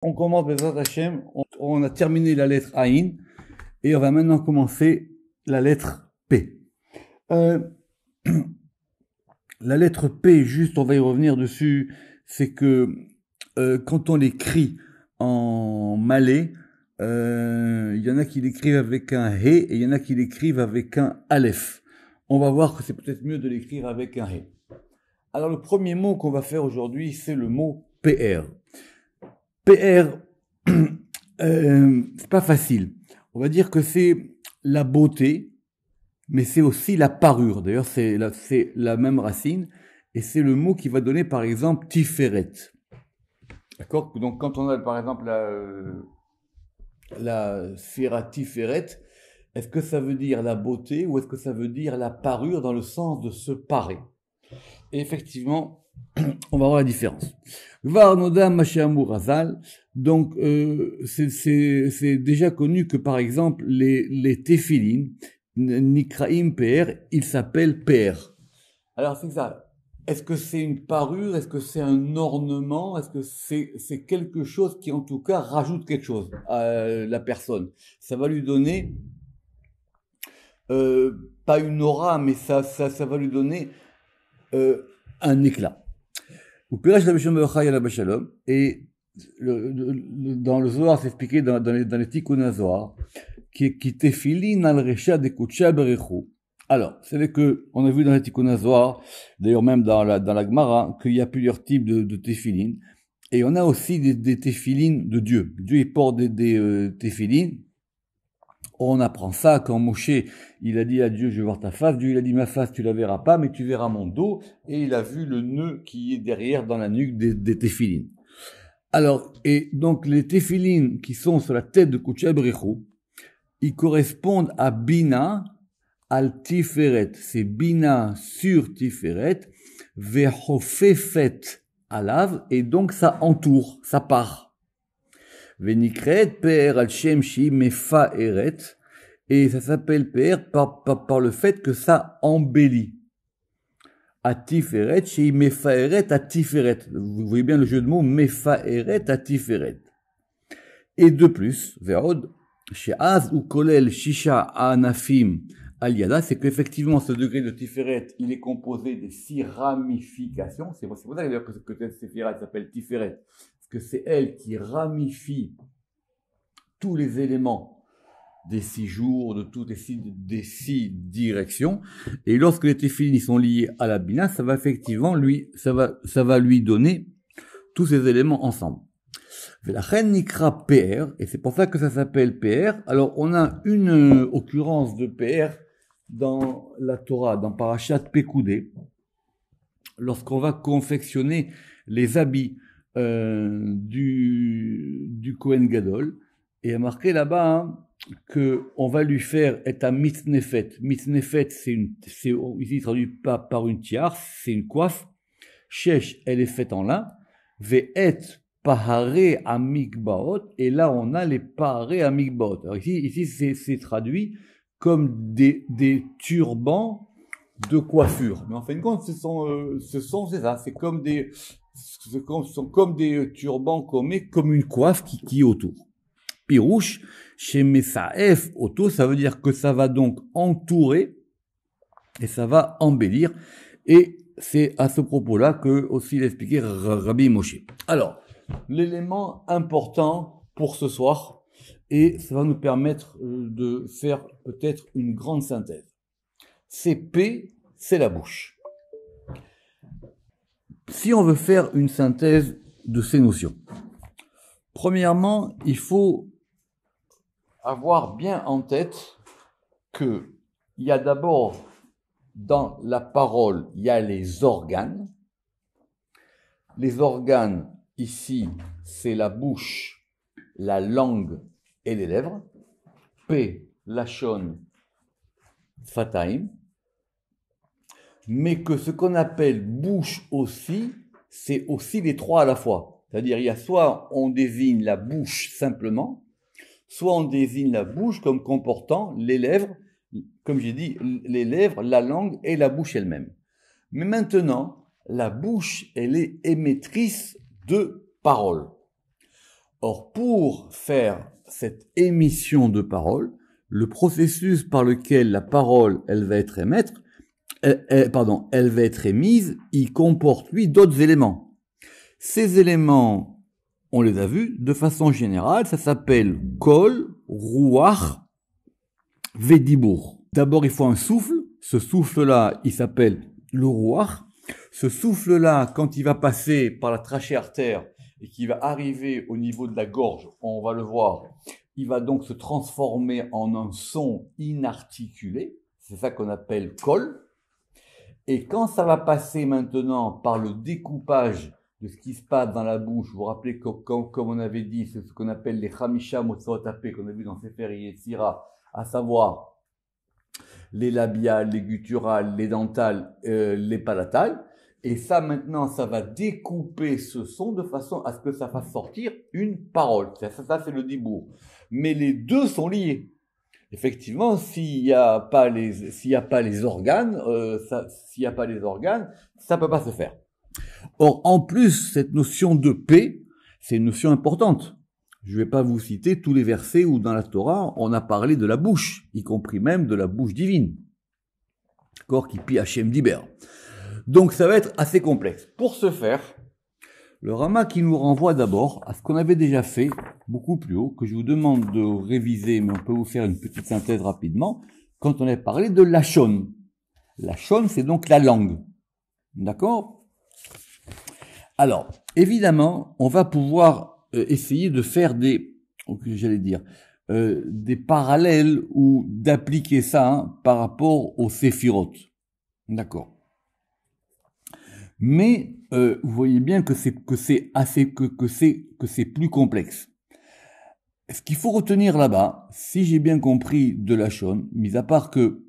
On commence Bezrat Hashem, on a terminé la lettre Aïn et on va maintenant commencer la lettre P. La lettre P, juste on va y revenir dessus, c'est que quand on l'écrit en malais, il y en a qui l'écrivent avec un He et il y en a qui l'écrivent avec un Aleph. On va voir que c'est peut-être mieux de l'écrire avec un He. Alors le premier mot qu'on va faire aujourd'hui, c'est le mot PR. PR, c'est pas facile. On va dire que c'est la beauté, mais c'est aussi la parure. D'ailleurs, c'est la même racine. Et c'est le mot qui va donner, par exemple, Tiferet. D'accord? Donc, quand on a, par exemple, la Sphira Tiferet, est-ce que ça veut dire la beauté ou est-ce que ça veut dire la parure dans le sens de se parer? Et effectivement, on va voir la différence. Varnoda Mashiamur Razal. Donc, c'est déjà connu que, par exemple, les téphilines, Nikraim PR, ils s'appellent PR. Alors, c'est ça. Est-ce que c'est une parure? Est-ce que c'est un ornement? Est-ce que c'est quelque chose qui, en tout cas, rajoute quelque chose à la personne? Ça va lui donner, pas une aura, mais ça va lui donner un éclat. Et dans le Zohar, c'est expliqué dans les Tikkun Zohar, qui tefilin al recha de kutsha berechu. Alors, c'est vrai que on a vu dans les Tikkun Zohar, d'ailleurs même dans la Gemara, qu'il y a plusieurs types de tefilin, et on a aussi des tefilin de Dieu. Dieu il porte des tefilin. On apprend ça quand Moshe, il a dit à Dieu, je vais voir ta face. Dieu, il a dit, ma face, tu la verras pas, mais tu verras mon dos. Et il a vu le nœud qui est derrière dans la nuque des téphilines. Alors, et donc, les téphilines qui sont sur la tête de Koucha Brechou, ils correspondent à Bina al Tiferet. C'est Bina sur Tiferet, Vehofefet alav, et donc ça entoure, ça part. Venikret PR al Shem Shi Mefa Eret, et ça s'appelle PR par le fait que ça embellit. A Tiferet, Shi Mefa Eret, a Tiferet. Vous voyez bien le jeu de mots, Mefa Eret, a Tiferet. Et de plus, Ve'od, chez Az ou Kolel Shisha Anafim Aliada, c'est qu'effectivement ce degré de Tiferet, il est composé des 6 ramifications. C'est pour ça d'ailleurs que cette séphira s'appelle Tiferet. Que c'est elle qui ramifie tous les éléments des 6 jours, de toutes des six directions. Et lorsque les téphilines sont liés à la bina, ça va effectivement ça va lui donner tous ces éléments ensemble. La reine nikra PR, et c'est pour ça que ça s'appelle PR. Alors, on a une occurrence de PR dans la Torah, dans Parashat Pekoudé, lorsqu'on va confectionner les habits du Kohen Gadol, et il y a marqué là-bas hein, que on va lui faire et à mitznefet. Mitznefet, c'est ici traduit pas par une tiare, c'est une coiffe. Shesh, elle est faite en lin. Ve'et pahare amikbaot, et là on a les pahare amikbaot. Alors ici c'est traduit comme des turbans de coiffure. Mais en fin de compte, c'est ça, c'est comme sont comme des turbans comme une coiffe qui est autour. Pirouche, chez Messaef, autour, ça veut dire que ça va donc entourer et ça va embellir. Et c'est à ce propos-là que aussi il a expliqué Rabbi Moshe. Alors, l'élément important pour ce soir, et ça va nous permettre de faire peut-être une grande synthèse. C'est P, c'est la bouche. Si on veut faire une synthèse de ces notions, premièrement, il faut avoir bien en tête que il y a d'abord dans la parole, il y a les organes. Les organes, ici, c'est la bouche, la langue et les lèvres. P, lachon, fataim. Mais que ce qu'on appelle bouche aussi, c'est aussi les trois à la fois. C'est-à-dire, il y a soit on désigne la bouche simplement, soit on désigne la bouche comme comportant les lèvres, comme j'ai dit, les lèvres, la langue et la bouche elle-même. Mais maintenant, la bouche, elle est émettrice de paroles. Or, pour faire cette émission de parole, le processus par lequel la parole, elle va être émise, il comporte, lui, d'autres éléments. Ces éléments, on les a vus, de façon générale, ça s'appelle Kol, Ruach, Vedibour. D'abord, il faut un souffle. Ce souffle-là, il s'appelle le Ruach. Ce souffle-là, quand il va passer par la trachée artère et qui va arriver au niveau de la gorge, on va le voir, il va donc se transformer en un son inarticulé. C'est ça qu'on appelle Kol. Et quand ça va passer maintenant par le découpage de ce qui se passe dans la bouche, vous vous rappelez que, comme on avait dit, c'est ce qu'on appelle les Chamisha Motsot Apé, qu'on a vu dans Sefer Yetzira, à savoir les labiales, les gutturales, les dentales, les palatales. Et ça, maintenant, ça va découper ce son de façon à ce que ça fasse sortir une parole. Ça c'est le dibour. Mais les deux sont liés. Effectivement, s'il n'y a pas les organes, ça peut pas se faire. Or, en plus, cette notion de paix, c'est une notion importante. Je vais pas vous citer tous les versets où dans la Torah, on a parlé de la bouche, y compris même de la bouche divine. D'accord, qui pi Hachem diber. Donc, ça va être assez complexe. Pour ce faire, le Rama qui nous renvoie d'abord à ce qu'on avait déjà fait beaucoup plus haut, que je vous demande de réviser, mais on peut vous faire une petite synthèse rapidement, quand on a parlé de Lachon. Lachon, c'est donc la langue. D'accord? Alors, évidemment, on va pouvoir essayer de faire des parallèles ou d'appliquer ça par rapport aux séphirotes. D'accord. Mais vous voyez bien que c'est plus complexe. Ce qu'il faut retenir là-bas, si j'ai bien compris de la Lachon, mis à part que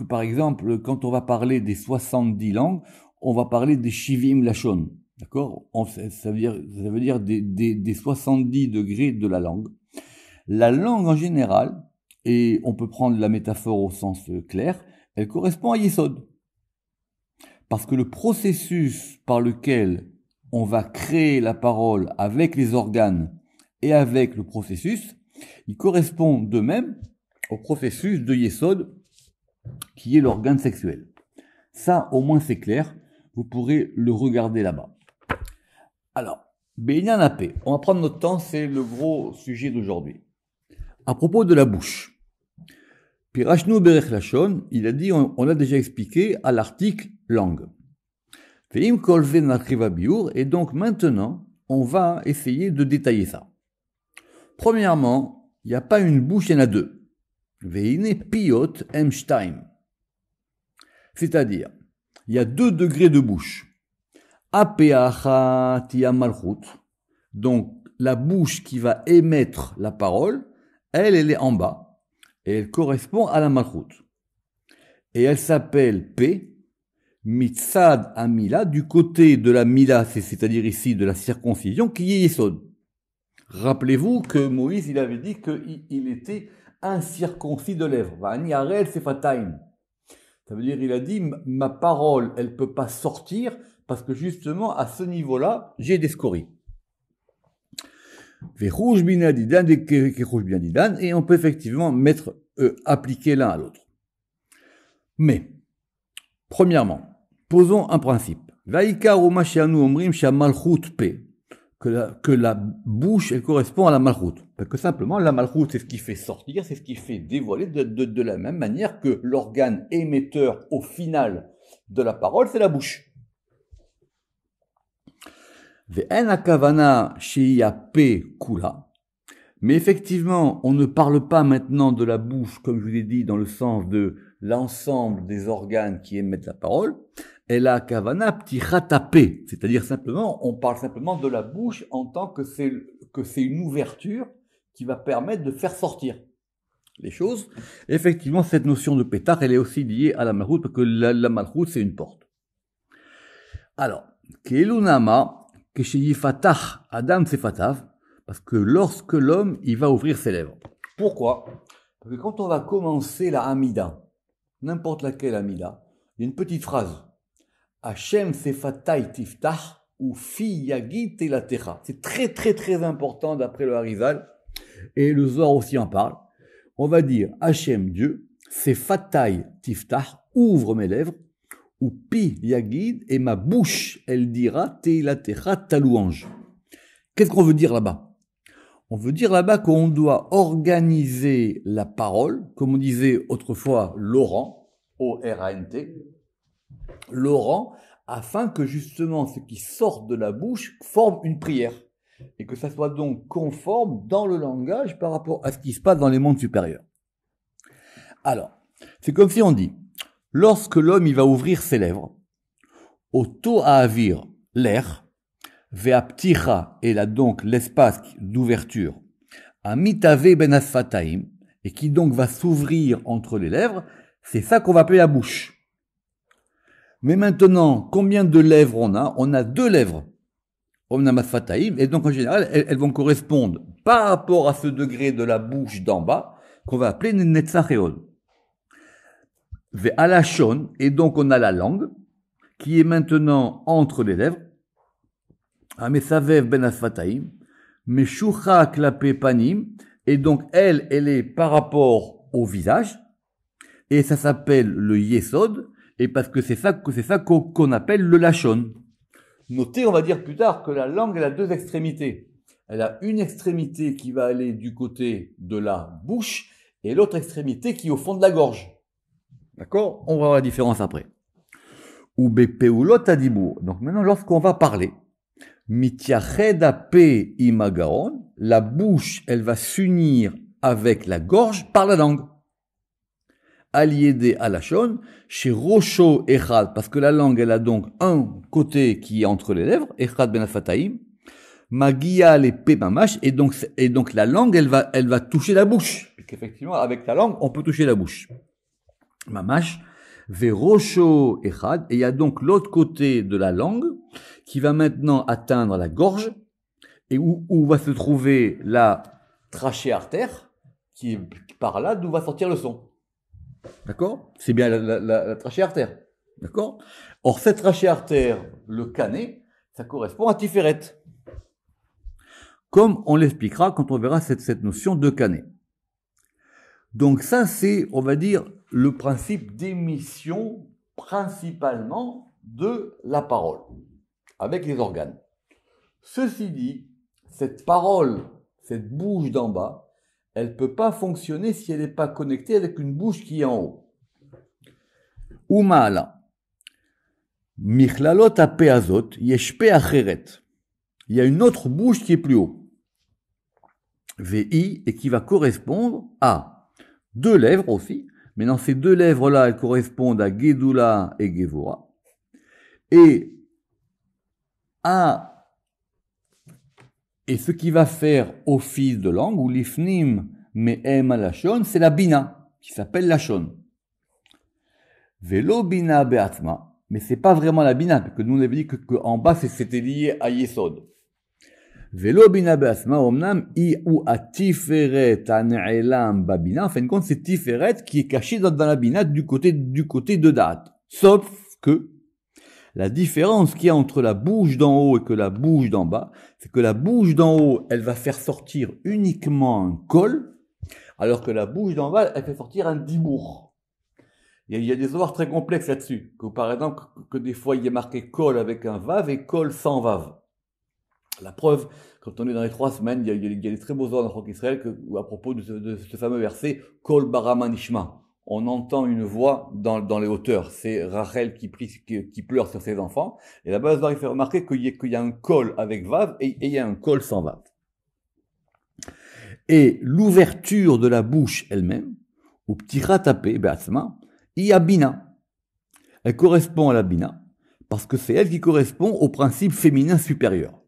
par exemple, quand on va parler des 70 langues, on va parler des Shivim Lachon. D'accord? Ça veut dire des 70 degrés de la langue. La langue en général, et on peut prendre la métaphore au sens clair, elle correspond à Yesod. Parce que le processus par lequel on va créer la parole avec les organes et avec le processus, il correspond de même au processus de Yesod, qui est l'organe sexuel. Ça, au moins, c'est clair. Vous pourrez le regarder là-bas. Alors, Bényan Apé, on va prendre notre temps, c'est le gros sujet d'aujourd'hui. À propos de la bouche. Pirachnu Berech Lachon, il a dit, on l'a déjà expliqué à l'article langue. Veim kolve nakriva biur, et donc maintenant, on va essayer de détailler ça. Premièrement, il n'y a pas une bouche, il y en a deux. Veine piot emstein. C'est-à-dire, il y a 2 degrés de bouche. Apeacha tia malchut. Donc, la bouche qui va émettre la parole, elle est en bas. Et elle correspond à la malchut. Et elle s'appelle P, mitzad amila, du côté de la mila, c'est-à-dire ici de la circoncision, qui est Yesod. Rappelez-vous que Moïse, il avait dit qu'il était incirconcis de lèvres. Va'ani arel sefataim. Ça veut dire, il a dit, ma parole, elle peut pas sortir, parce que justement, à ce niveau-là, j'ai des scories. Et on peut effectivement appliquer l'un à l'autre. Mais, premièrement, posons un principe. Que la bouche, elle correspond à la malchut. Parce que simplement, la malchut, c'est ce qui fait sortir, c'est ce qui fait dévoiler de la même manière que l'organe émetteur au final de la parole, c'est la bouche. Mais effectivement, on ne parle pas maintenant de la bouche, comme je vous l'ai dit, dans le sens de l'ensemble des organes qui émettent la parole. Elle a kavana ptichatapé, c'est-à-dire simplement, on parle simplement de la bouche en tant que c'est une ouverture qui va permettre de faire sortir les choses. Effectivement, cette notion de pétard, elle est aussi liée à la malchut, parce que la malchut, c'est une porte. Alors, kelunama Kesheyifatach Adam Sefatav, parce que lorsque l'homme, il va ouvrir ses lèvres. Pourquoi? Parce que quand on va commencer la Hamida, n'importe laquelle Hamida, il y a une petite phrase. Hashem Sefatai Tiftach ou fi yagid teilatecha. C'est très très très important d'après le Harizal, et le Zohar aussi en parle. On va dire Hachem Dieu, c'est fatay tiftach, ouvre mes lèvres, ou pi yagid, et ma bouche, elle dira teilatecha, ta louange. Qu'est-ce qu'on veut dire là-bas? On veut dire là-bas qu'on doit organiser la parole, comme on disait autrefois l'oran, O-R-A-N-T, l'oran, afin que justement ce qui sort de la bouche forme une prière, et que ça soit donc conforme dans le langage par rapport à ce qui se passe dans les mondes supérieurs. Alors, c'est comme si on dit, lorsque l'homme il va ouvrir ses lèvres, auto à avir, l'air, Ve'apticha, et là donc l'espace d'ouverture, Amitave ben asfataim, et qui donc va s'ouvrir entre les lèvres, c'est ça qu'on va appeler la bouche. Mais maintenant, combien de lèvres on a? On a 2 lèvres. Omnam asfataim, et donc en général, elles vont correspondre par rapport à ce degré de la bouche d'en bas, qu'on va appeler netzacheod. Ve'alashon, et donc on a la langue, qui est maintenant entre les lèvres, Amesavev ben asfataim, Meshucha klape panim, et donc elle est par rapport au visage, et ça s'appelle le yesod, et parce que c'est ça qu'on appelle le lachon. Notez, on va dire plus tard que la langue elle a 2 extrémités. Elle a une extrémité qui va aller du côté de la bouche, et l'autre extrémité qui est au fond de la gorge. D'accord? On va voir la différence après. Ou bepeulot adibur. Donc maintenant, lorsqu'on va parler, Mitiached ape imagaon, la bouche, elle va s'unir avec la gorge par la langue. Aliédé alashon, chez Rocho echad, parce que la langue, elle a donc un côté qui est entre les lèvres, echad ben afataim, magia les pe mamash, et donc la langue, elle va toucher la bouche. Effectivement, avec la langue, on peut toucher la bouche. Mamash, Verocho echad, et il y a donc l'autre côté de la langue qui va maintenant atteindre la gorge et où va se trouver la trachée artère qui est par là d'où va sortir le son. D'accord? C'est bien la trachée artère. D'accord? Or, cette trachée artère, le canet, ça correspond à Tiferet. Comme on l'expliquera quand on verra cette notion de canet. Donc ça, c'est, on va dire, le principe d'émission principalement de la parole, avec les organes. Ceci dit, cette parole, cette bouche d'en bas, elle ne peut pas fonctionner si elle n'est pas connectée avec une bouche qui est en haut. Umala. Michlalot ape azot, yeshpe acheret. Il y a une autre bouche qui est plus haut. VI, et qui va correspondre à 2 lèvres aussi. Mais dans ces 2 lèvres-là, elles correspondent à Gedula et Gevura. Et ce qui va faire office de langue, ou l'ifnim me'em alashon, c'est la bina, qui s'appelle lashon. Velo bina be'atma, mais c'est pas vraiment la bina, parce que nous on avait dit que en bas c'était lié à yesod. Velo bina be'atma, omnam i ou a tiferet ane'elam babina, en fin de compte c'est tiferet qui est caché dans la bina du côté de da'at. Sauf que la différence qu'il y a entre la bouche d'en haut et que la bouche d'en bas, c'est que la bouche d'en haut, elle va faire sortir uniquement un kol, alors que la bouche d'en bas, elle fait sortir un dibour. Il y a des zohars très complexes là-dessus. Que, par exemple, que des fois, il y a marqué kol avec un vav et kol sans vav. La preuve, quand on est dans les 3 semaines, il y a des très beaux zohars dans le Chok Israël à propos de ce fameux verset, kol baramanishma. On entend une voix dans les hauteurs. C'est Rachel qui pleure sur ses enfants. Et là-bas, il fait remarquer qu'il y a un kol avec vav et il y a un kol sans vav. Et l'ouverture de la bouche elle-même, ou ptirat tapé, be'atzma, il y a bina. Elle correspond à la bina, parce que c'est elle qui correspond au principe féminin supérieur.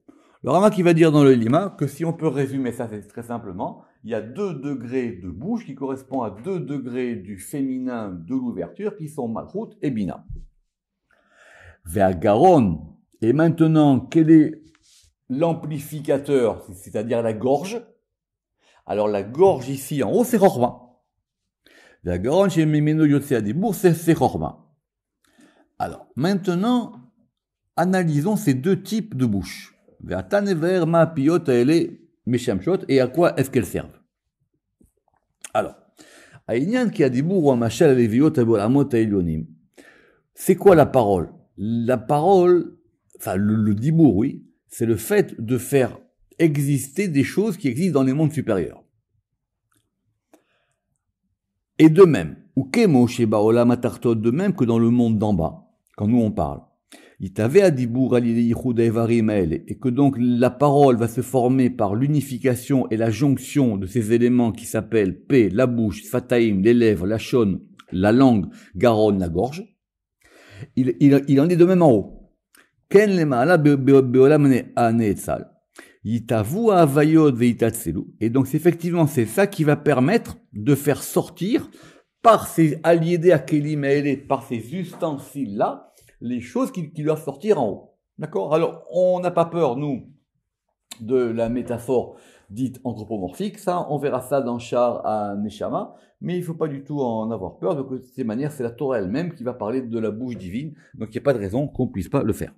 Le Rama qui va dire dans le Lima que si on peut résumer ça, c'est très simplement, il y a 2 degrés de bouche qui correspondent à 2 degrés du féminin de l'ouverture qui sont Malchut et Bina. Ve'agaron. Et maintenant, quel est l'amplificateur, c'est-à-dire la gorge? Alors la gorge ici en haut, c'est Chorma. Ve'agaron chez Mimeno Yotse Adibur, c'est Chorma. Alors maintenant, analysons ces deux types de bouches. Et à quoi est-ce qu'elles servent? Alors, c'est quoi la parole? La parole, enfin le dibour, oui, c'est le fait de faire exister des choses qui existent dans les mondes supérieurs. Et de même, de même que dans le monde d'en bas, quand nous on parle, et que donc la parole va se former par l'unification et la jonction de ces éléments qui s'appellent P, la bouche, Fataim, les lèvres, la shon, la langue, Garonne, la gorge. Il en est de même en haut. Et donc effectivement c'est ça qui va permettre de faire sortir par ces alliés à Kelim et par ces ustensiles là les choses qui doivent sortir en haut. D'accord? Alors on n'a pas peur nous de la métaphore dite anthropomorphique, ça on verra ça dans Char à Neshama, mais il ne faut pas du tout en avoir peur, donc de cette manière c'est la Torah elle-même qui va parler de la bouche divine, donc il n'y a pas de raison qu'on ne puisse pas le faire.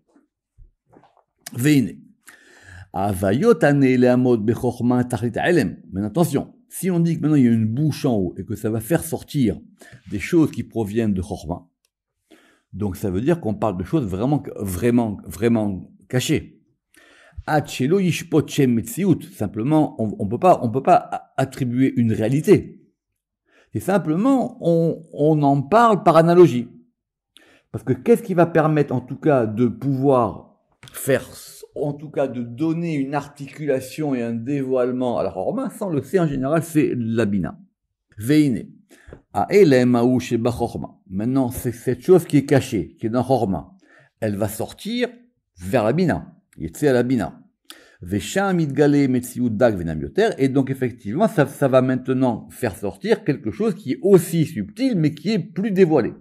Veine. Mais attention, si on dit que maintenant il y a une bouche en haut et que ça va faire sortir des choses qui proviennent de Chorma, donc ça veut dire qu'on parle de choses vraiment cachées. Simplement, on peut pas attribuer une réalité. C'est simplement, on en parle par analogie. Parce que qu'est-ce qui va permettre en tout cas de pouvoir faire, en tout cas de donner une articulation et un dévoilement à la Chorma, ça on le sait en général, c'est la Bina. Veine. Maintenant, c'est cette chose qui est cachée, qui est dans Chorma. Elle va sortir vers la Bina. Yetze à la Bina. Et donc effectivement, ça va maintenant faire sortir quelque chose qui est aussi subtil, mais qui est plus dévoilé.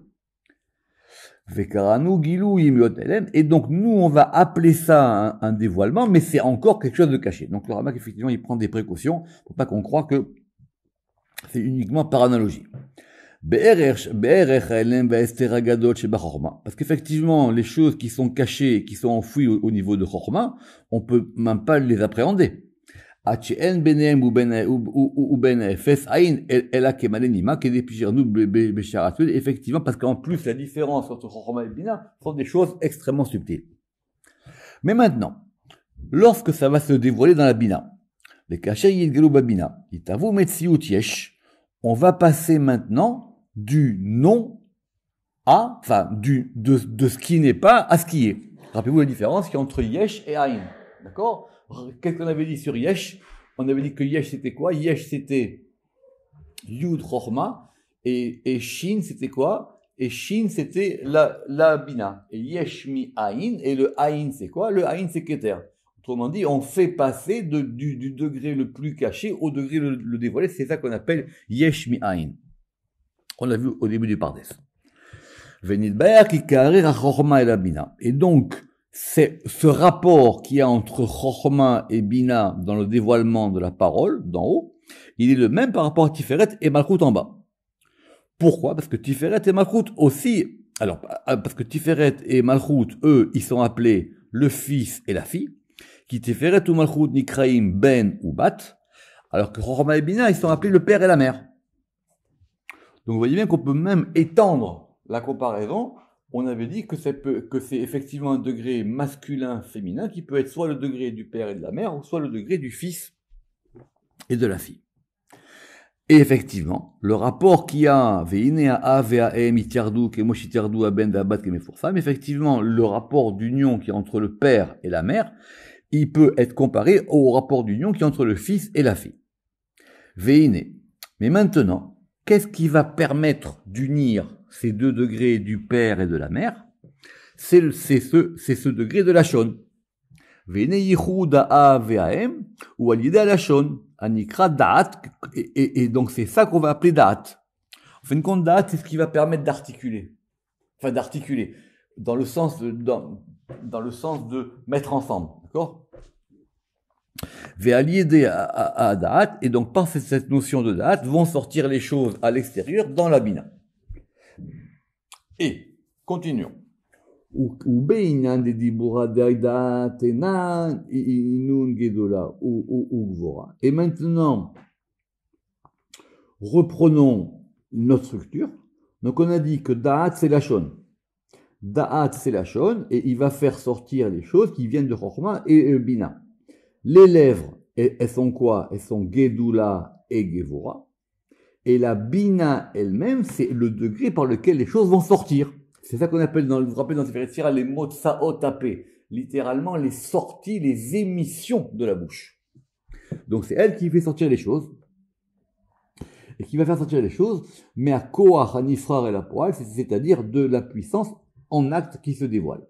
Et donc nous, on va appeler ça un dévoilement, mais c'est encore quelque chose de caché. Donc le Ramak, effectivement, il prend des précautions pour pas qu'on croie que c'est uniquement par analogie. Parce qu'effectivement, les choses qui sont cachées, qui sont enfouies au niveau de Chorma, on peut même pas les appréhender. Effectivement, parce qu'en plus, la différence entre Chorma et Bina sont des choses extrêmement subtiles. Mais maintenant, lorsque ça va se dévoiler dans la Bina, les cachets yidgelou babina, itavu metziut yesh, on va passer maintenant du non à, enfin, de ce qui n'est pas à ce qui est. Rappelez-vous la différence qu'il y a entre yesh et aïn. D'accord? Qu'est-ce qu'on avait dit sur yesh? On avait dit que yesh c'était quoi? Yesh c'était yud chorma, et shin c'était quoi? Et shin c'était la bina. Et yesh mi aïn, et le aïn c'est quoi? Le aïn c'est keter. Autrement dit, on fait passer du degré le plus caché au degré le dévoilé. C'est ça qu'on appelle yesh mi aïn. On l'a vu au début du Pardes. Et donc, c'est ce rapport qu'il y a entre Chorma et Bina dans le dévoilement de la parole, d'en haut, il est le même par rapport à Tiferet et Malchut en bas. Pourquoi? Parce que Tiferet et Malchut aussi, alors, parce que Tiferet et Malchut, eux, ils sont appelés le fils et la fille, qui Tiferet ou Malchut nikraim ben ou bat, alors que Chorma et Bina, ils sont appelés le père et la mère. Donc vous voyez bien qu'on peut même étendre la comparaison. On avait dit que c'est effectivement un degré masculin-féminin qui peut être soit le degré du père et de la mère, ou soit le degré du fils et de la fille. Et effectivement, le rapport qu'il y a, effectivement, le rapport d'union qui est entre le père et la mère, il peut être comparé au rapport d'union qui est entre le fils et la fille. Veine. Mais maintenant, qu'est-ce qui va permettre d'unir ces deux degrés du père et de la mère? C'est ce degré de la shon. Ou alida la shon. Anikra da'at. Et donc c'est ça qu'on va appeler da'at. En fin de compte, da'at, c'est ce qui va permettre d'articuler. Enfin, d'articuler. Dans le sens de mettre ensemble. D'accord? Et donc par cette notion de da'at vont sortir les choses à l'extérieur dans la bina. Et continuons. ou beinan de dibura daida tenan inun gedola ou gvora. Et maintenant, reprenons notre structure. Donc on a dit que da'at c'est la shon. Da'at c'est la shon et il va faire sortir les choses qui viennent de Chokhmah et Bina. Les lèvres, elles sont quoi? Elles sont Gedula et Gevura. Et la Bina elle-même, c'est le degré par lequel les choses vont sortir. C'est ça qu'on appelle, vous vous rappelez dans Tiferet Sira, les mots Tsaotapé. Littéralement, les sorties, les émissions de la bouche. Donc c'est elle qui fait sortir les choses. Et qui va faire sortir les choses, mais à Koach, Hanifrar et la poêle, c'est-à-dire de la puissance en acte qui se dévoile.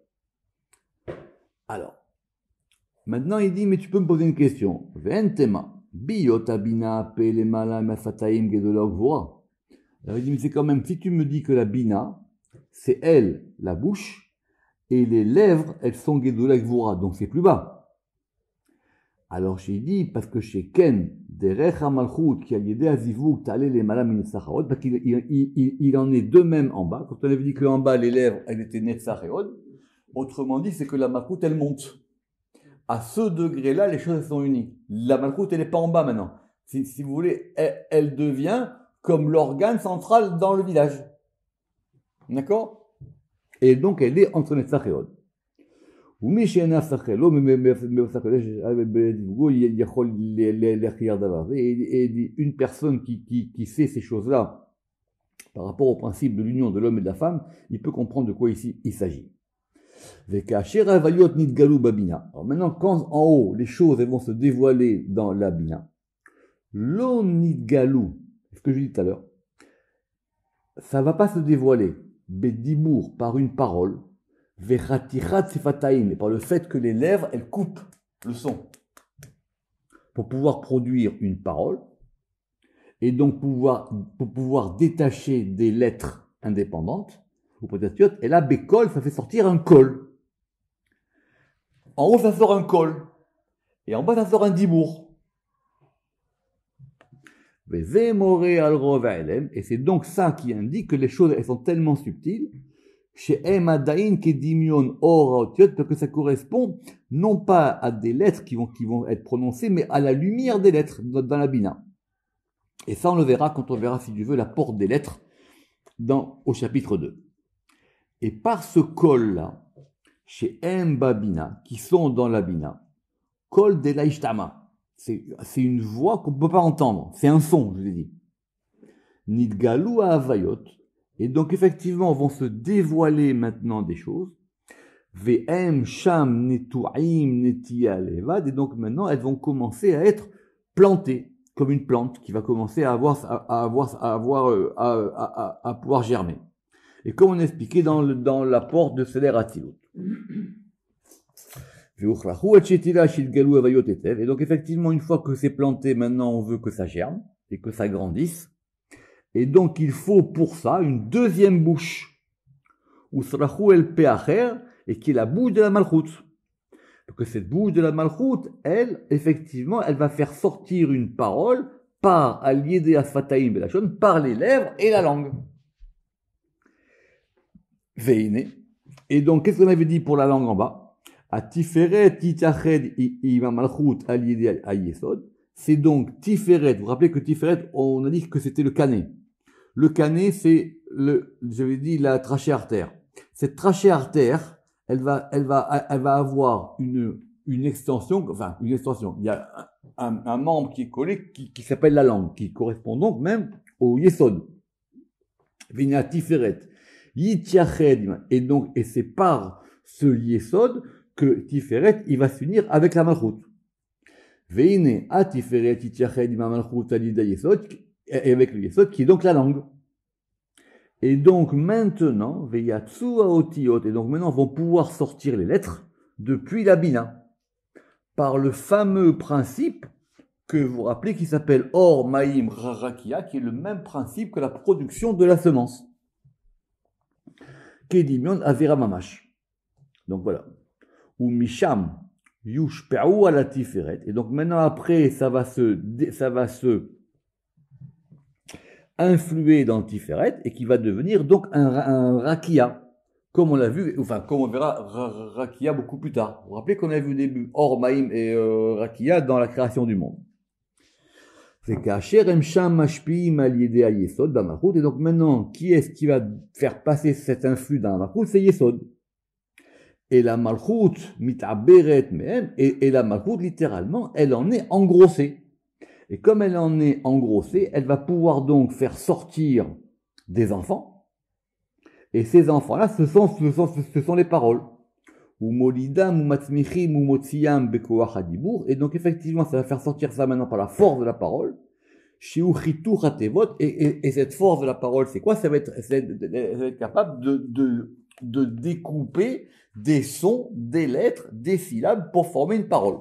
Alors, maintenant il dit, mais tu peux me poser une question. Ventema, biotabina, pelemala, mafataim, gedolog, voa. Alors il dit, mais c'est quand même, si tu me dis que la bina, c'est elle, la bouche, et les lèvres, elles sont gedolog, voa, donc c'est plus bas. Alors j'ai dit, parce que chez Ken, derech ha-malchut, qui a l'idée à zivuk, t'allais les malam in-sachahod, parce qu'il en est de même en bas. Quand on avait dit qu'en bas, les lèvres, elles étaient netzachahod, autrement dit, c'est que la malchut, elle monte. À ce degré-là, les choses sont unies. La malchut, elle n'est pas en bas maintenant. Si vous voulez, elle devient comme l'organe central dans le village. D'accord? Et donc, elle est entre netzachahod. Et une personne qui sait ces choses-là par rapport au principe de l'union de l'homme et de la femme, il peut comprendre de quoi ici il s'agit. Alors maintenant, quand en haut les choses elles vont se dévoiler dans la bina, lo nidgalou, ce que je dis tout à l'heure, ça va pas se dévoiler bedibour par une parole, et par le fait que les lèvres, elles coupent le son pour pouvoir produire une parole et donc pour pouvoir détacher des lettres indépendantes, et là, bécol, ça fait sortir un col. En haut, ça sort un col et en bas, ça sort un dibour. Et c'est donc ça qui indique que les choses, elles sont tellement subtiles chez Emadain Kedimion Oraotiot, parce que ça correspond non pas à des lettres qui vont être prononcées, mais à la lumière des lettres dans la Bina. Et ça, on le verra quand on verra, si tu veux, la porte des lettres au chapitre 2. Et par ce col-là, chez Mbabina, qui sont dans la Bina, col de l'Aishtama, c'est une voix qu'on ne peut pas entendre, c'est un son, je l'ai dit. Nidgalou à Avayot. Et donc, effectivement, vont se dévoiler maintenant des choses. VM, Sham, Netu'im, Netia, Levad. Et donc, maintenant, elles vont commencer à être plantées, comme une plante qui va commencer à pouvoir germer. Et comme on expliquait dans la porte de Seder Atzilut. Et donc, effectivement, une fois que c'est planté, maintenant, on veut que ça germe et que ça grandisse. Et donc, il faut pour ça une deuxième bouche, ou srachou el peacher, et qui est la bouche de la malchoute. Parce que cette bouche de la malchoute, elle, effectivement, elle va faire sortir une parole par al-yedé asfataim belachon, par les lèvres et la langue. Veine. Et donc, qu'est-ce qu'on avait dit pour la langue en bas? A tiferet titached ima malchoute al-yedé ayesod. C'est donc tiferet. Vous vous rappelez que tiferet, on a dit que c'était le canet. Le canet, c'est j'avais dit la trachée artère. Cette trachée artère, elle va avoir une extension, enfin, une extension. Il y a un membre qui est collé, qui s'appelle la langue, qui correspond donc même au yesod. Vina tiferet. Yitiached. Et c'est par ce yesod que tiferet, il va s'unir avec la malchut. Veine a tiferet yitiached ima malchut alida yesod. Et avec le yesod qui est donc la langue. Et donc maintenant, veyatsu aotiot, et donc maintenant vont pouvoir sortir les lettres depuis la bina, par le fameux principe que vous rappelez qui s'appelle Or Maïm Rarakia, qui est le même principe que la production de la semence. Kedimion Avera Mamash. Donc voilà. Ou Misham Yushpe'u ala Tiferet. Et donc maintenant après, ça va se influer dans le Tiferet et qui va devenir donc un rakia, comme on l'a vu, enfin, comme on verra Rakia beaucoup plus tard. Vous vous rappelez qu'on a vu au début Or, Maïm et Rakia dans la création du monde. C'est qu'Asher Emsham Mashpiim al Yedei Yesod B'Malchut. Et donc maintenant, qui est-ce qui va faire passer cet influx dans la Malchut? C'est Yesod. Et la Malchut mit'aberet mehem, et la Malchut littéralement, elle en est engrossée. Et comme elle en est engrossée, elle va pouvoir donc faire sortir des enfants. Et ces enfants-là, ce sont les paroles. Ou molidam, ou matzmichim, ou motsiam, bekoach hadibur. Et donc, effectivement, ça va faire sortir ça maintenant par la force de la parole. Shiuchitu hatevot. Et cette force de la parole, c'est quoi? Ça va être capable de découper des sons, des lettres, des syllabes pour former une parole.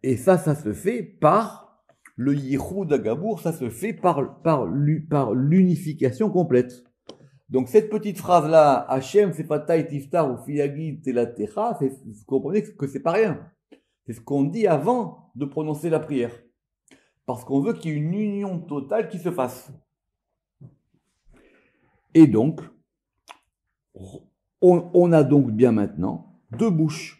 Et ça se fait par le Yichud Agabour, ça se fait par l'unification complète. Donc cette petite phrase-là, Hachem Sefatay Tiftar ou Fiyagi Telatecha, vous comprenez que c'est pas rien. C'est ce qu'on dit avant de prononcer la prière. Parce qu'on veut qu'il y ait une union totale qui se fasse. Et donc, on a donc bien maintenant deux bouches.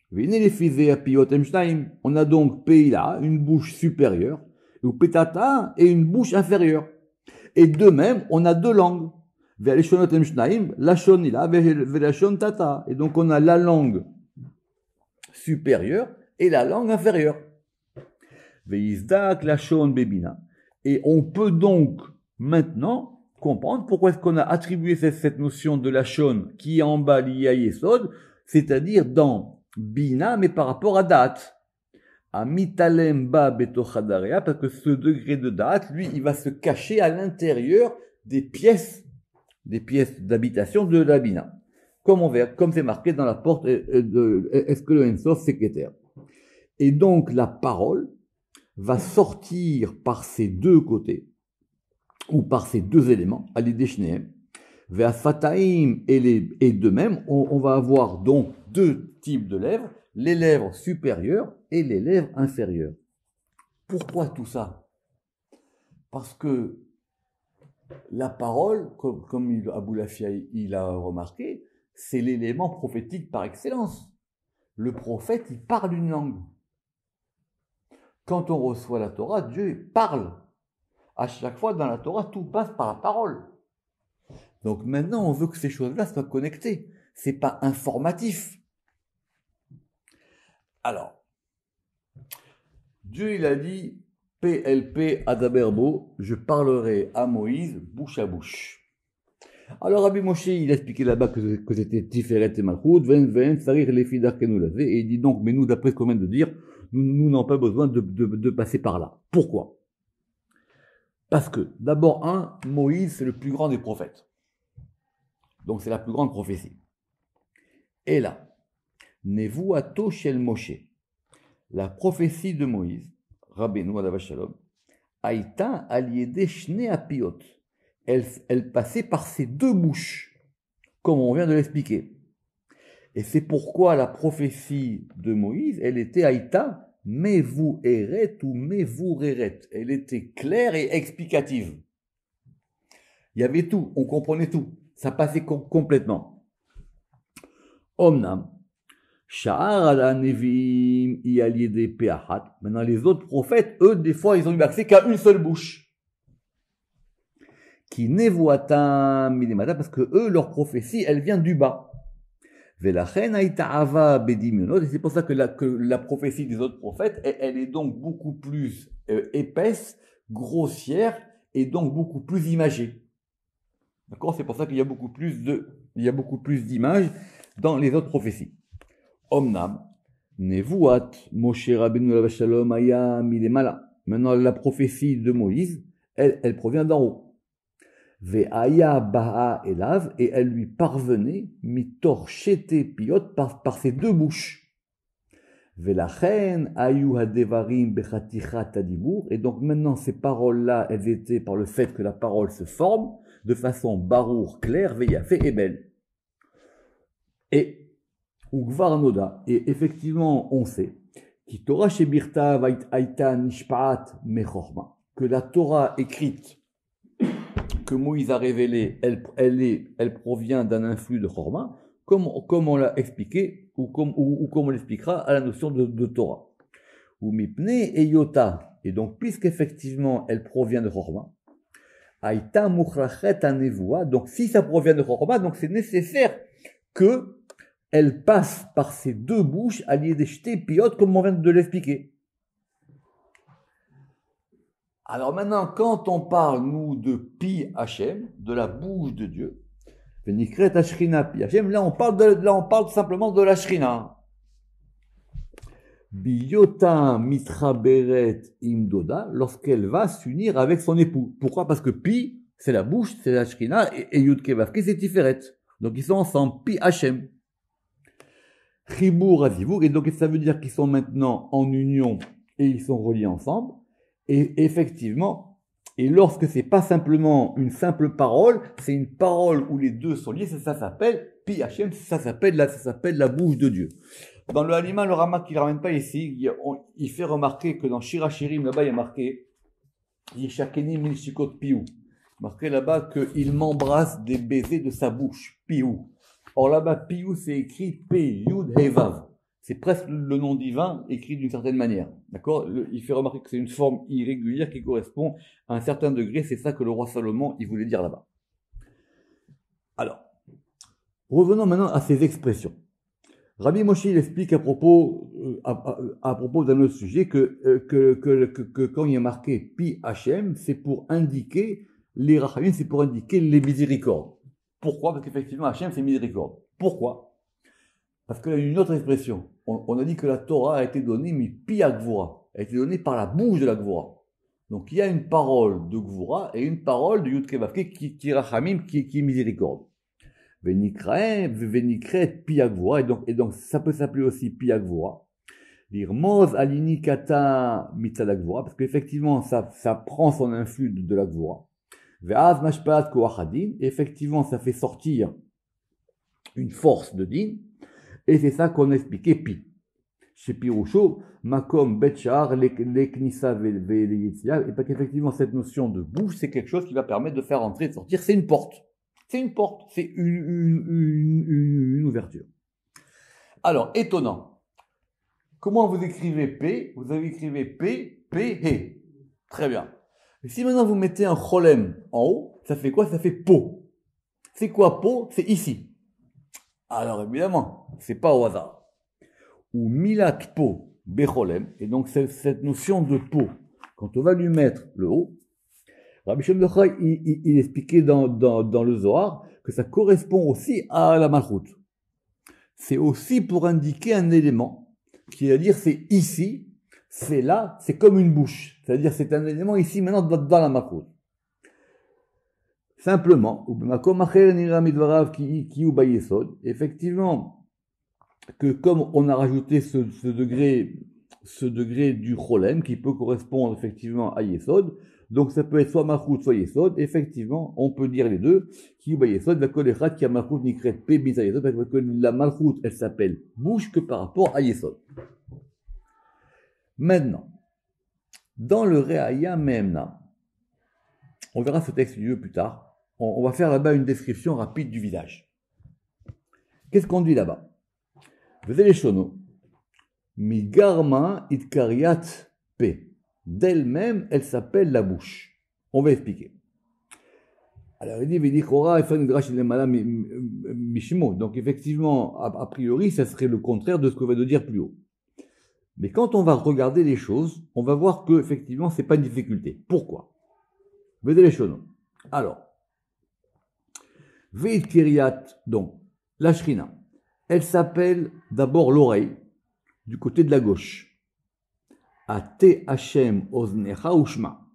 On a donc Peila, une bouche supérieure, ou Petata, et une bouche inférieure. Et de même, on a deux langues. Et donc on a la langue supérieure et la langue inférieure. Et on peut donc maintenant comprendre pourquoi est-ce qu'on a attribué cette notion de Lachon qui est en bas liée à Yesod, c'est-à-dire dans Bina, mais par rapport à Da'at. Amitalem ba betochadarea, parce que ce degré de Da'at, lui, il va se cacher à l'intérieur des pièces d'habitation de la Bina. Comme c'est marqué dans la porte est-ce que le Ensof Sekheter. Et donc, la parole va sortir par ces deux côtés, ou par ces deux éléments, à l'ideshnehem, Ve'afataim, et de même, on va avoir donc deux types de lèvres, les lèvres supérieures et les lèvres inférieures. Pourquoi tout ça? Parce que la parole, comme Abou Lafia il a remarqué, c'est l'élément prophétique par excellence. Le prophète, il parle une langue. Quand on reçoit la Torah, Dieu parle. À chaque fois dans la Torah, tout passe par la parole. Donc maintenant, on veut que ces choses-là soient connectées. C'est pas informatif. Alors, Dieu, il a dit, PLP Adaberbo, je parlerai à Moïse bouche à bouche. Alors Rabbi Moshe, il a expliqué là-bas que c'était Tiferet et Malchut, Ven, Sarir, Lefidar, Kenulavé, et il dit donc, mais nous, d'après ce qu'on vient de dire, nous n'avons pas besoin de passer par là. Pourquoi? Parce que, d'abord, Moïse, c'est le plus grand des prophètes. Donc c'est la plus grande prophétie. Et là, Nevuato Shel Moshe, la prophétie de Moïse, Rabbeinu Alav Shalom, Aïta Aliede Shne Apiot, elle passait par ses deux bouches, comme on vient de l'expliquer. Et c'est pourquoi la prophétie de Moïse, elle était Aïta Mevu Eret ou Mevu Reret. Elle était claire et explicative. Il y avait tout, on comprenait tout. Ça passait complètement. Omnam, Sha'ar al-Nevim yaliede pe'achat. Maintenant, les autres prophètes, eux, des fois, ils ont eu accès qu'à une seule bouche. Qui nevuatam milimata, parce que eux, leur prophétie, elle vient du bas. Velachen haïta'ava bedimionot, et c'est pour ça que la prophétie des autres prophètes, elle est donc beaucoup plus épaisse, grossière, et donc beaucoup plus imagée. D'accord? C'est pour ça qu'il y a beaucoup plus d'images dans les autres prophéties. Omnam, Nevuat, Moshe Rabbeinu Alav Shalom Aya Milemala. Maintenant, la prophétie de Moïse, elle provient d'en haut. Ve'aya Ba'a Elav, et elle lui parvenait, mitor Shete Piot, par ses deux bouches. Ve'lachen Ayu Hadevarim Bechatichat Adibur, et donc maintenant ces paroles-là, elles étaient par le fait que la parole se forme de façon barour, claire, veillafé et belle. Et Ugvar Noda, et effectivement on sait, qui Torah Shebirta Aïta Nishpaat Mechorma, que la Torah écrite que Moïse a révélée, elle provient d'un influx de Chorma, comme on l'a expliqué, ou comme on l'expliquera à la notion de Torah. Ou Mipne et Yota, et donc puisqu'effectivement elle provient de Chorma, Aïta Mukhrachet Anevoa, donc si ça provient de Chorma, donc c'est nécessaire que elle passe par ces deux bouches alliées des jetés piotes, comme on vient de l'expliquer. Alors maintenant, quand on parle, nous, de Pi Hachem, de la bouche de Dieu, Venikret Ashrina Pi Hachem, là on parle simplement de la Shrina. Biyota Mitraberet Imdoda, lorsqu'elle va s'unir avec son époux. Pourquoi? Parce que Pi, c'est la bouche, c'est la Shrina, et Yud Kevavke, c'est Tiferet. Donc ils sont ensemble, Pi Hachem. Chibur Azivur, et donc ça veut dire qu'ils sont maintenant en union et ils sont reliés ensemble. Et effectivement, et lorsque c'est pas simplement une simple parole, c'est une parole où les deux sont liés, ça s'appelle Pi Hachem, ça s'appelle la bouche de Dieu. Dans le Halima, le Rama qui ne ramène pas ici, il fait remarquer que dans Shirachirim, là-bas, il y a marqué Yishakeni Milchikot Piou. Marqué là-bas qu'il m'embrasse des baisers de sa bouche, Piou. Or là-bas, Piou, c'est écrit P-Yud Hevav. C'est presque le nom divin écrit d'une certaine manière. D'accord? Il fait remarquer que c'est une forme irrégulière qui correspond à un certain degré. C'est ça que le roi Salomon, il voulait dire là-bas. Alors, revenons maintenant à ces expressions. Rabbi Moshe il explique à propos d'un autre sujet que quand il y a marqué Pi Hachem, c'est pour indiquer les rachamim, c'est pour indiquer les miséricordes. Pourquoi? Parce qu'effectivement Hachem c'est miséricorde. Pourquoi? Parce qu'il y a une autre expression. On a dit que la Torah a été donnée, mais Pi Gvura, a été donnée par la bouche de la Gvura. Donc il y a une parole de Gvura et une parole de Yud Kevavke qui est rachamim, qui est miséricorde. Venikret Piagvura, et donc ça peut s'appeler aussi Piagvura. L'irmoz alinikata mitzadagvura, parce qu'effectivement ça prend son influx de la Gvura. Ve'az mashpaat koachadin, effectivement ça fait sortir une force de din, et c'est ça qu'on a expliqué Pi. Chez Pirusho, Makom Betchar, l'Eknissa Ve'leyitzia, et pas qu'effectivement cette notion de bouche, c'est quelque chose qui va permettre de faire entrer et de sortir, c'est une porte. C'est une porte, c'est une ouverture. Alors, étonnant. Comment vous écrivez P? Vous avez écrivé P, P, He. Très bien. Et si maintenant vous mettez un cholem en haut, ça fait quoi? Ça fait po. C'est quoi po? C'est ici. Alors évidemment, c'est pas au hasard. Ou milat po, becholem, et donc cette notion de po, quand on va lui mettre le haut, Rabbi Shem Yochai, il expliquait dans le Zohar que ça correspond aussi à la malchoute. C'est aussi pour indiquer un élément, qui veut dire c'est ici, c'est là, c'est comme une bouche. C'est-à-dire c'est un élément ici maintenant dans la malchoute. Simplement, effectivement, que comme on a rajouté ce degré du cholem qui peut correspondre effectivement à Yesod, donc ça peut être soit Malchut, soit Yesod. Effectivement, on peut dire les deux. Qui ou Yesod, la kolechat qui a Malchut nikret pe bisa Yesod, parce que la Malchut, elle s'appelle bouche que par rapport à Yesod. Maintenant, dans le Re'aya Memna, on verra ce texte du plus tard. On va faire là-bas une description rapide du visage. Qu'est-ce qu'on dit là-bas? Vous avez les shono. Migarma itkariat pe. D'elle-même, elle s'appelle la bouche. On va expliquer. Alors il dit donc effectivement, a priori, ça serait le contraire de ce qu'on va de dire plus haut. Mais quand on va regarder les choses, on va voir que effectivement, c'est pas une difficulté. Pourquoi? Alors, Veit Kiryat, donc la Shrina, elle s'appelle d'abord l'oreille du côté de la gauche. Ate Hashem oznecha ushma.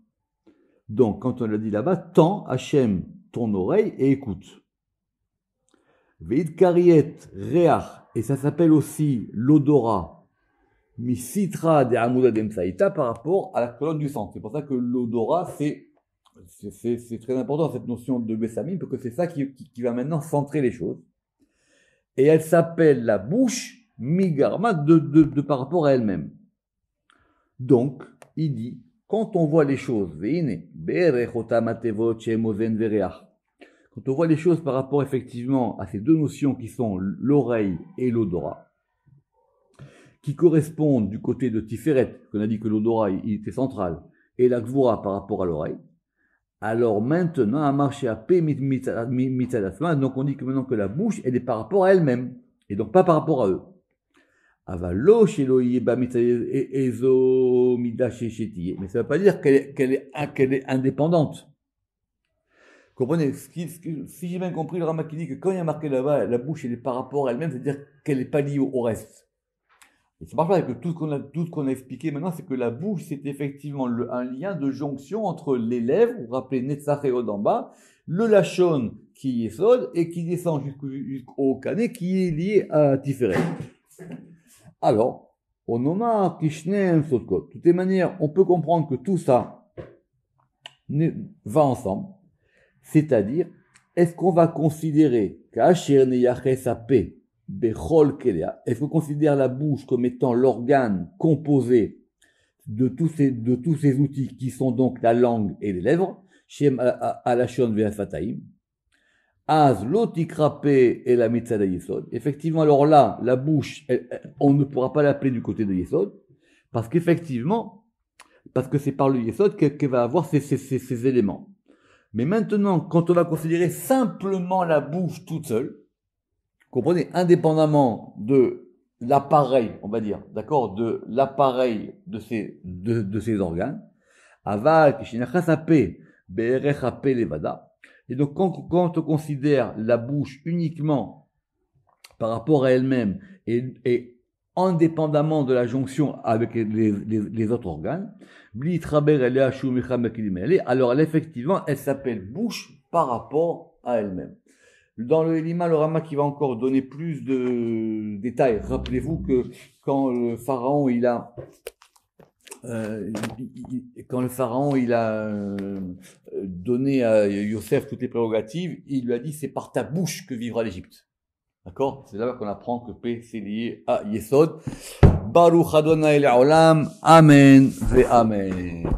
Donc, quand on l'a dit là-bas, tends Hashem ton oreille et écoute. Veid kariet reach, et ça s'appelle aussi l'odorat, mi sitra de amuda demsaïta par rapport à la colonne du sang. C'est pour ça que l'odorat, c'est très important cette notion de bessamim, parce que c'est ça qui va maintenant centrer les choses. Et elle s'appelle la bouche migarma de par rapport à elle-même. Donc, il dit quand on voit les choses, quand on voit les choses par rapport effectivement à ces deux notions qui sont l'oreille et l'odorat, qui correspondent du côté de Tiferet, qu'on a dit que l'odorat il était central, et la Gvura par rapport à l'oreille, alors maintenant, à marcher à P mitzadasma, donc on dit que maintenant que la bouche, elle est par rapport à elle-même, et donc pas par rapport à eux. Avalo shelo yeba ezo midash shetiye, mais ça ne veut pas dire qu'elle est indépendante. Comprenez, si j'ai bien compris, le Rama qui dit que quand il y a marqué là-bas, la bouche elle est par rapport à elle-même, c'est-à-dire qu'elle n'est pas liée au reste. Et c'est pas vrai que tout ce qu'on a expliqué maintenant, c'est que la bouche, c'est effectivement un lien de jonction entre les lèvres, vous vous rappelez Netzach et Od en bas, le Lachon qui est Sod et qui descend jusqu'au Kané qui est lié à Tiferet. Alors, on omar Kishneem Sodkot. De toutes les manières, on peut comprendre que tout ça va ensemble. C'est-à-dire, est-ce qu'on va considérer qu'Asher Neyaches Ape Bechol Kelea, est-ce qu'on considère la bouche comme étant l'organe composé de tous ces outils qui sont donc la langue et les lèvres, Shem Alashon Ve'afataim, Az Lotikrape et la Mitzada Yesod. Effectivement, alors là, la bouche, on ne pourra pas l'appeler du côté de Yesod, parce que c'est par le Yesod qu'elle va avoir ces éléments. Mais maintenant, quand on va considérer simplement la bouche toute seule, comprenez, indépendamment de l'appareil, on va dire, d'accord, de l'appareil de ces organes, aval, kishinachasapé, berechapé levada. Et donc, quand on considère la bouche uniquement par rapport à elle-même et indépendamment de la jonction avec les autres organes, alors effectivement, elle s'appelle bouche par rapport à elle-même. Dans le Elima, le Rama qui va encore donner plus de détails. Rappelez-vous que quand le pharaon il a donné à Yosef toutes les prérogatives, il lui a dit c'est par ta bouche que vivra l'Égypte. D'accord? C'est là qu'on apprend que P c'est lié à Yesod. Baruch Adonai Le'olam. Amen ve Amen.